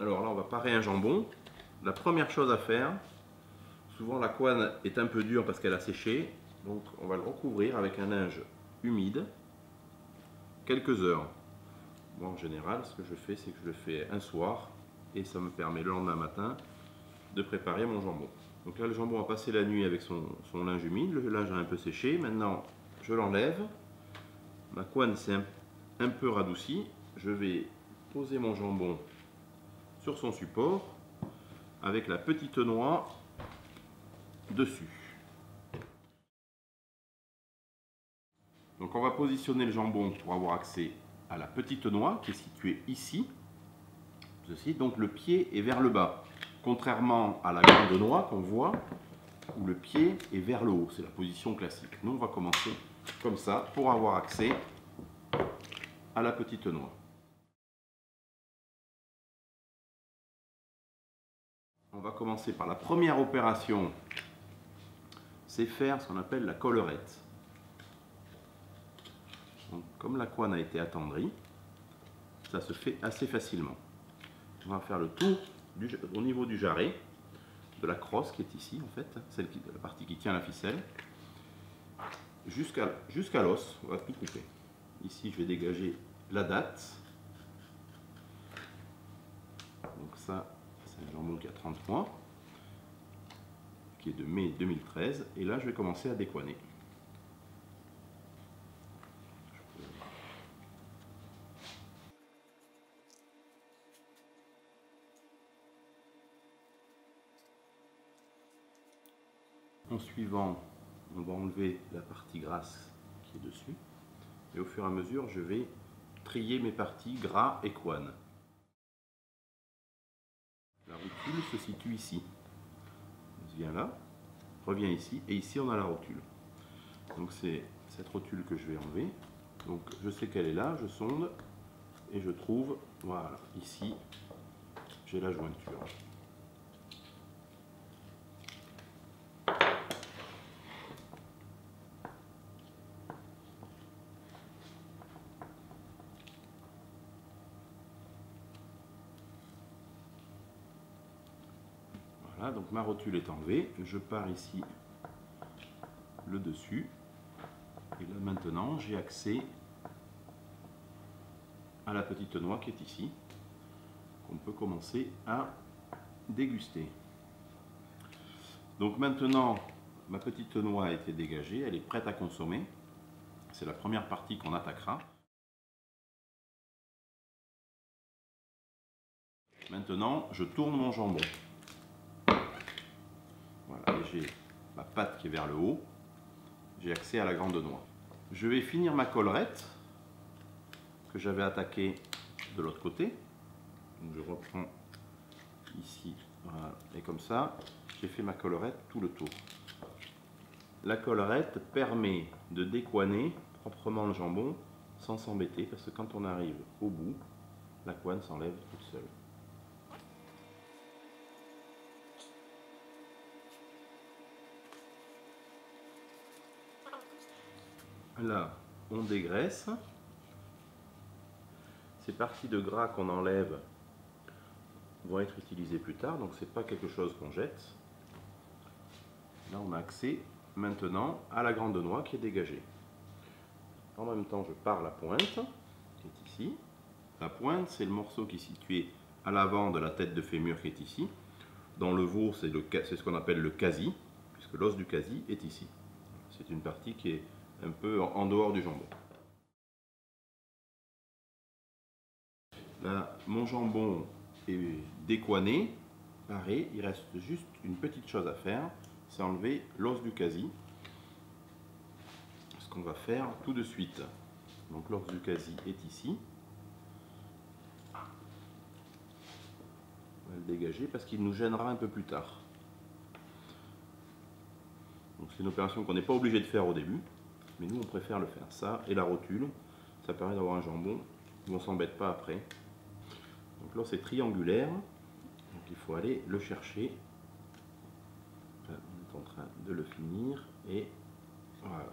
Alors là, on va parer un jambon. La première chose à faire, souvent la couenne est un peu dure parce qu'elle a séché, donc on va le recouvrir avec un linge humide quelques heures. Moi en général, ce que je fais, c'est que je le fais un soir et ça me permet le lendemain matin de préparer mon jambon. Donc là, le jambon a passé la nuit avec son linge humide, le linge a un peu séché. Maintenant, je l'enlève. Ma couenne s'est un peu radoucie. Je vais poser mon jambon sur son support avec la petite noix dessus. Donc on va positionner le jambon pour avoir accès à la petite noix qui est située ici. Ceci, donc le pied est vers le bas, contrairement à la grande noix qu'on voit où le pied est vers le haut. C'est la position classique. Nous on va commencer comme ça pour avoir accès à la petite noix. On va commencer par la première opération, c'est faire ce qu'on appelle la collerette. Donc, comme la couenne a été attendrie, ça se fait assez facilement. On va faire le tour au niveau du jarret, de la crosse qui est ici en fait, la partie qui tient la ficelle, jusqu'à l'os. On va tout couper. Ici je vais dégager la date. Donc ça, c'est un jambon qui a 30 mois, qui est de mai 2013. Et là je vais commencer à décoiner. En suivant, on va enlever la partie grasse qui est dessus. Et au fur et à mesure, je vais trier mes parties gras et couenne. La rotule se situe ici. On vient là, revient ici, et ici on a la rotule. Donc c'est cette rotule que je vais enlever. Donc je sais qu'elle est là, je sonde, et je trouve, voilà, ici, j'ai la jointure. Voilà, donc ma rotule est enlevée. Je pars ici le dessus. Et là maintenant, j'ai accès à la petite noix qui est ici, qu'on peut commencer à déguster. Donc maintenant, ma petite noix a été dégagée, elle est prête à consommer. C'est la première partie qu'on attaquera. Maintenant, je tourne mon jambon. Voilà, et j'ai ma patte qui est vers le haut. J'ai accès à la grande noix. Je vais finir ma collerette que j'avais attaquée de l'autre côté. Donc je reprends ici, voilà, et comme ça, j'ai fait ma collerette tout le tour. La collerette permet de décoiner proprement le jambon sans s'embêter, parce que quand on arrive au bout, la couenne s'enlève toute seule. Là, on dégraisse. Ces parties de gras qu'on enlève vont être utilisées plus tard, donc c'est pas quelque chose qu'on jette. Là, on a accès maintenant à la grande noix qui est dégagée. En même temps, je pars la pointe, qui est ici. La pointe, c'est le morceau qui est situé à l'avant de la tête de fémur qui est ici. Dans le veau, c'est ce qu'on appelle le quasi, puisque l'os du quasi est ici. C'est une partie qui est un peu en dehors du jambon. Là, mon jambon est décoiné, paré. Il reste juste une petite chose à faire, c'est enlever l'os du quasi. Ce qu'on va faire tout de suite. Donc l'os du quasi est ici. On va le dégager parce qu'il nous gênera un peu plus tard. Donc c'est une opération qu'on n'est pas obligé de faire au début, mais nous on préfère le faire. Ça et la rotule, ça permet d'avoir un jambon où on ne s'embête pas après. Donc l'os est triangulaire, donc il faut aller le chercher. Là, on est en train de le finir et voilà.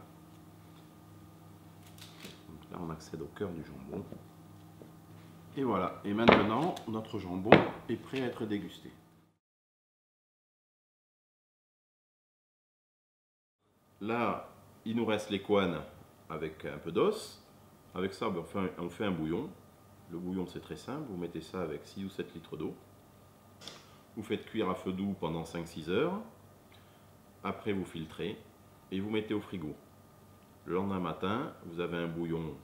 Donc là on accède au cœur du jambon. Et voilà, et maintenant notre jambon est prêt à être dégusté. Là, il nous reste les couennes avec un peu d'os. Avec ça, on fait un bouillon. Le bouillon, c'est très simple. Vous mettez ça avec 6 ou 7 litres d'eau. Vous faites cuire à feu doux pendant 5-6 heures. Après, vous filtrez et vous mettez au frigo. Le lendemain matin, vous avez un bouillon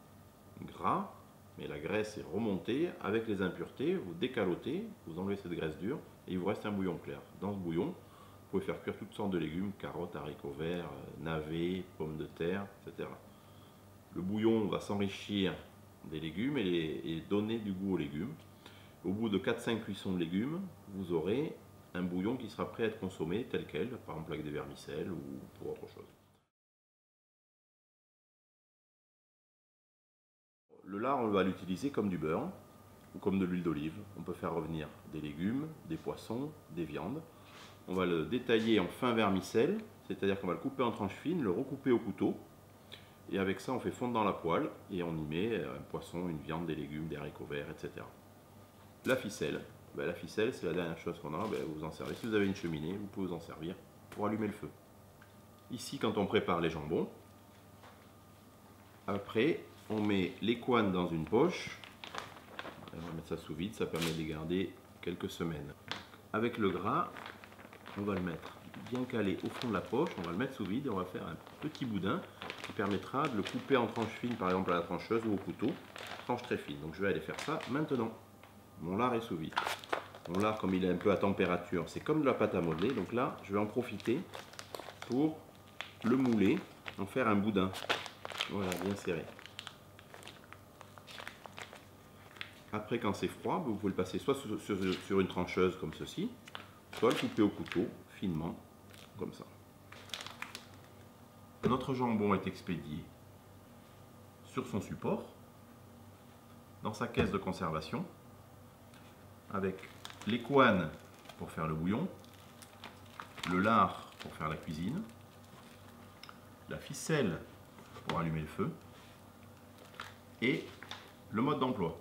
gras, mais la graisse est remontée avec les impuretés. Vous décalotez, vous enlevez cette graisse dure et il vous reste un bouillon clair. Dans ce bouillon, vous pouvez faire cuire toutes sortes de légumes, carottes, haricots verts, navets, pommes de terre, etc. Le bouillon va s'enrichir des légumes et donner du goût aux légumes. Au bout de 4-5 cuissons de légumes, vous aurez un bouillon qui sera prêt à être consommé tel quel, par exemple avec des vermicelles ou pour autre chose. Le lard, on va l'utiliser comme du beurre ou comme de l'huile d'olive. On peut faire revenir des légumes, des poissons, des viandes. On va le détailler en fin vermicelle, c'est-à-dire qu'on va le couper en tranches fines, le recouper au couteau. Et avec ça, on fait fondre dans la poêle et on y met un poisson, une viande, des légumes, des haricots verts, etc. La ficelle. La ficelle, c'est la dernière chose qu'on a. Vous en servez. Si vous avez une cheminée, vous pouvez vous en servir pour allumer le feu. Ici, quand on prépare les jambons, après, on met les couennes dans une poche. On va mettre ça sous vide, ça permet de les garder quelques semaines. Avec le gras, on va le mettre bien calé au fond de la poche, on va le mettre sous vide et on va faire un petit boudin qui permettra de le couper en tranches fines, par exemple à la trancheuse ou au couteau, tranches très fines. Donc je vais aller faire ça maintenant. Mon lard est sous vide. Mon lard, comme il est un peu à température, c'est comme de la pâte à modeler. Donc là, je vais en profiter pour le mouler, en faire un boudin. Voilà, bien serré. Après, quand c'est froid, vous pouvez le passer soit sur une trancheuse comme ceci, soit le couper au couteau, finement, comme ça. Notre jambon est expédié sur son support, dans sa caisse de conservation, avec les couennes pour faire le bouillon, le lard pour faire la cuisine, la ficelle pour allumer le feu et le mode d'emploi.